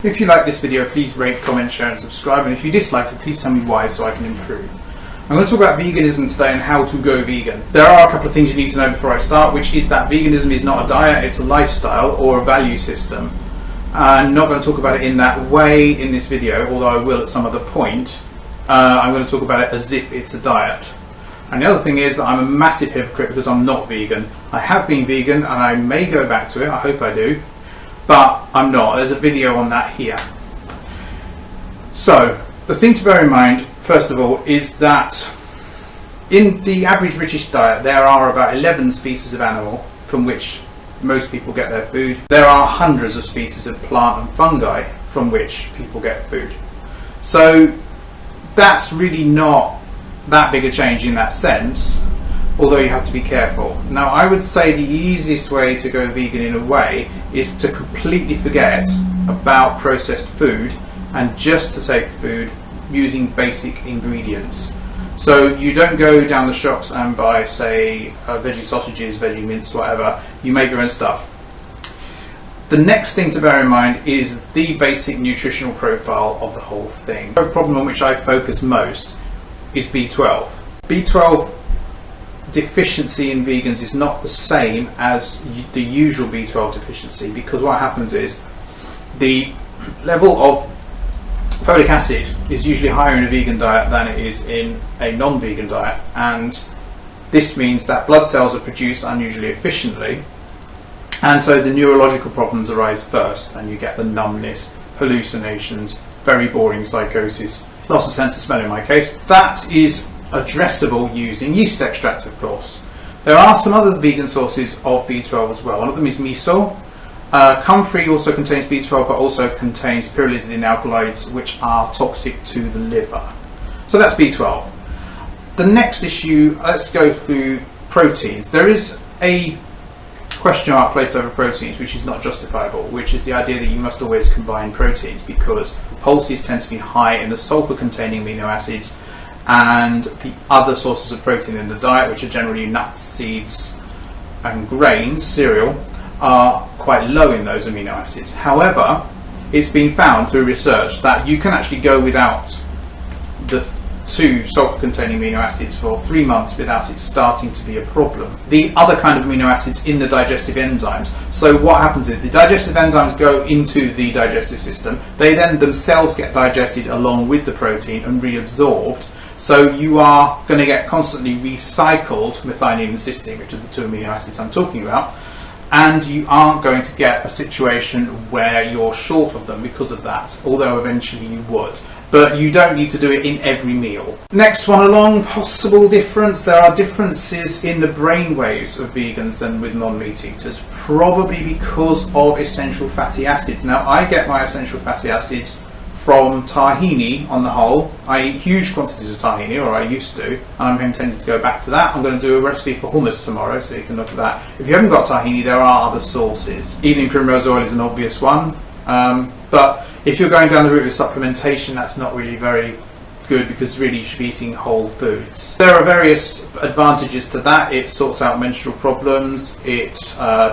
If you like this video, please rate, comment, share and subscribe, and if you dislike it, please tell me why so I can improve. I'm going to talk about veganism today and how to go vegan. There are a couple of things you need to know before I start, which is that veganism is not a diet, it's a lifestyle or a value system. I'm not going to talk about it in that way in this video, although I will at some other point. I'm going to talk about it as if it's a diet. And the other thing is that I'm a massive hypocrite because I'm not vegan. I have been vegan and I may go back to it, I hope I do, but I'm not. There's a video on that here. So, the thing to bear in mind, first of all, is that in the average British diet there are about 11 species of animal from which most people get their food. There are hundreds of species of plant and fungi from which people get food. So that's really not that big a change in that sense, although you have to be careful. Now, I would say the easiest way to go vegan in a way is to completely forget about processed food and just to take food using basic ingredients. So you don't go down the shops and buy, say, veggie sausages, veggie mince, whatever. You make your own stuff. The next thing to bear in mind is the basic nutritional profile of the whole thing. The problem on which I focus most is B12. B12 deficiency in vegans is not the same as the usual B12 deficiency, because what happens is the level of folic acid is usually higher in a vegan diet than it is in a non-vegan diet, and this means that blood cells are produced unusually efficiently, and so the neurological problems arise first, and you get the numbness, hallucinations, very boring psychosis, loss of sense of smell in my case. That is addressable using yeast extract, of course. There are some other vegan sources of B12 as well. One of them is miso. Comfrey also contains B12, but also contains pyrrolizidine alkaloids, which are toxic to the liver. So that's B12. The next issue, let's go through proteins. There is a question mark placed over proteins which is not justifiable, which is the idea that you must always combine proteins, because pulses tend to be high in the sulfur containing amino acids, and the other sources of protein in the diet, which are generally nuts, seeds and grains, cereal, are quite low in those amino acids. However, it's been found through research that you can actually go without the 2 sulfur containing amino acids for 3 months without it starting to be a problem. The other kind of amino acids in the digestive enzymes. So what happens is the digestive enzymes go into the digestive system, they then themselves get digested along with the protein and reabsorbed. So you are going to get constantly recycled methionine and cysteine, which are the 2 amino acids I'm talking about, and you aren't going to get a situation where you're short of them because of that, although eventually you would. But you don't need to do it in every meal. Next one along, possible difference. There are differences in the brain waves of vegans than with non-meat eaters, probably because of essential fatty acids. Now, I get my essential fatty acids from tahini on the whole. I eat huge quantities of tahini, or I used to, and I'm intending to go back to that. I'm going to do a recipe for hummus tomorrow, so you can look at that. If you haven't got tahini, there are other sources. Evening primrose oil is an obvious one, but if you're going down the route of supplementation, that's not really very good, because really you should be eating whole foods. There are various advantages to that. It sorts out menstrual problems, it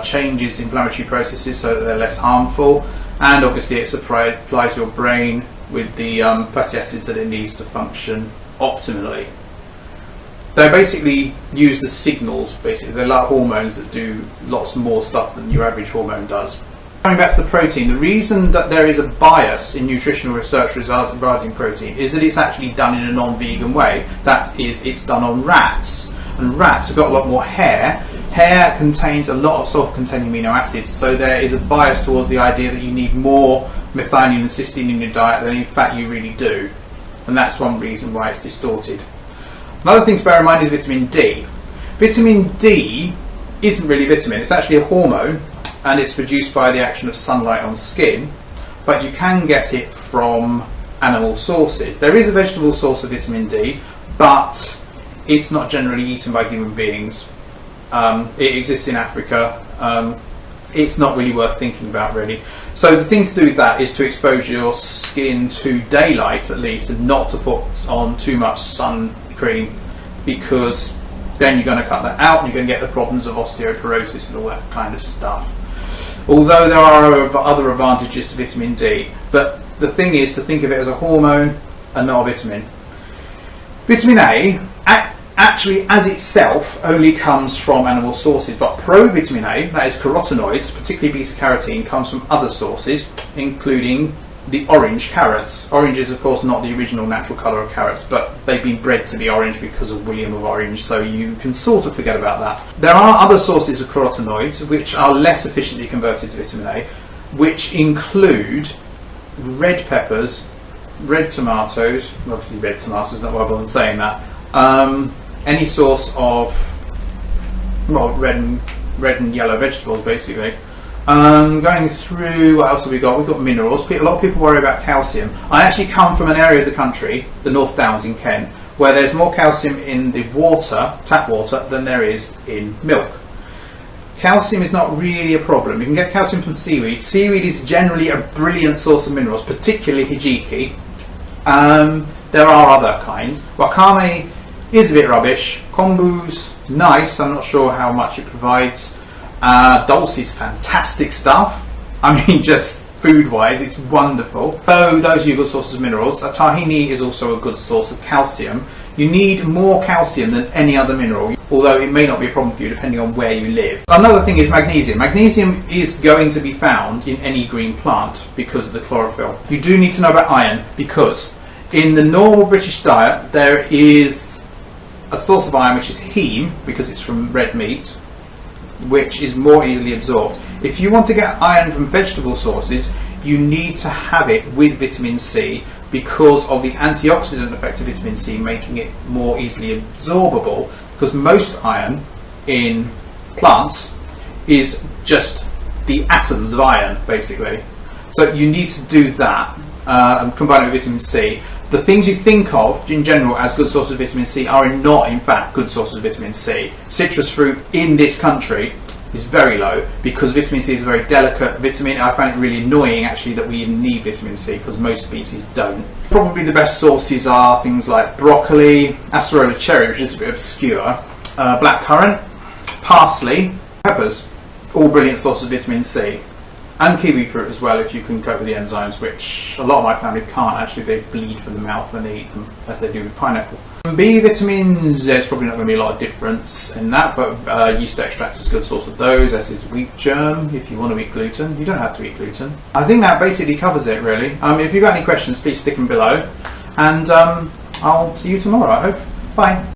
changes inflammatory processes so that they're less harmful, and obviously it supplies your brain with the fatty acids that it needs to function optimally. They're basically used as signals, basically. They're like hormones that do lots more stuff than your average hormone does. Coming back to the protein, the reason that there is a bias in nutritional research regarding protein is that it's actually done in a non-vegan way. That is, it's done on rats. And rats have got a lot more hair. Hair contains a lot of sulfur-containing amino acids, so there is a bias towards the idea that you need more methionine and cysteine in your diet than in fact you really do. And that's one reason why it's distorted. Another thing to bear in mind is vitamin D. Vitamin D isn't really vitamin, it's actually a hormone, and it's produced by the action of sunlight on skin, but you can get it from animal sources. There is a vegetable source of vitamin D, but it's not generally eaten by human beings. It exists in Africa. It's not really worth thinking about, really. So the thing to do with that is to expose your skin to daylight at least, and not to put on too much sun cream, because then you're going to cut that out and you're going to get the problems of osteoporosis and all that kind of stuff. although there are other advantages to vitamin D. But the thing is to think of it as a hormone and not a vitamin. Vitamin A, actually as itself, only comes from animal sources, but provitamin A, that is carotenoids, particularly beta-carotene, comes from other sources, including the orange carrots. Orange is of course not the original natural colour of carrots, but they've been bred to be orange because of William of Orange, so you can sort of forget about that. There are other sources of carotenoids which are less efficiently converted to vitamin A, which include red peppers, red tomatoes, obviously red tomatoes, not why I bother saying that, any source of, well, red and yellow vegetables basically. Going through, what else have we got? We've got minerals. A lot of people worry about calcium. I actually come from an area of the country, the North Downs in Kent, where there's more calcium in the water, tap water, than there is in milk. Calcium is not really a problem. You can get calcium from seaweed. Seaweed is generally a brilliant source of minerals, particularly hijiki. There are other kinds. Wakame is a bit rubbish. Kombu's nice, I'm not sure how much it provides. Dulse is fantastic stuff. I mean, just food-wise, it's wonderful. So those are good sources of minerals. Tahini is also a good source of calcium. You need more calcium than any other mineral, although it may not be a problem for you depending on where you live. Another thing is magnesium. Magnesium is going to be found in any green plant because of the chlorophyll. You do need to know about iron, because in the normal British diet there is a source of iron which is heme, because it's from red meat, which is more easily absorbed. If you want to get iron from vegetable sources, you need to have it with vitamin C because of the antioxidant effect of vitamin C, making it more easily absorbable, because most iron in plants is just the atoms of iron basically. So you need to do that and combine it with vitamin C. The things you think of in general as good sources of vitamin C are not in fact good sources of vitamin C. Citrus fruit in this country is very low because vitamin C is a very delicate vitamin. I find it really annoying actually that we even need vitamin C because most species don't. Probably the best sources are things like broccoli, acerola cherry, which is a bit obscure, blackcurrant, parsley, peppers, all brilliant sources of vitamin C. And kiwi fruit as well, if you can cope with the enzymes, which a lot of my family can't actually. They bleed from the mouth when they eat them, as they do with pineapple. B vitamins, there's probably not going to be a lot of difference in that, but yeast extract is a good source of those, as is wheat germ, if you want to eat gluten. You don't have to eat gluten. I think that basically covers it, really. If you've got any questions, please stick them below, and I'll see you tomorrow, I hope. Bye.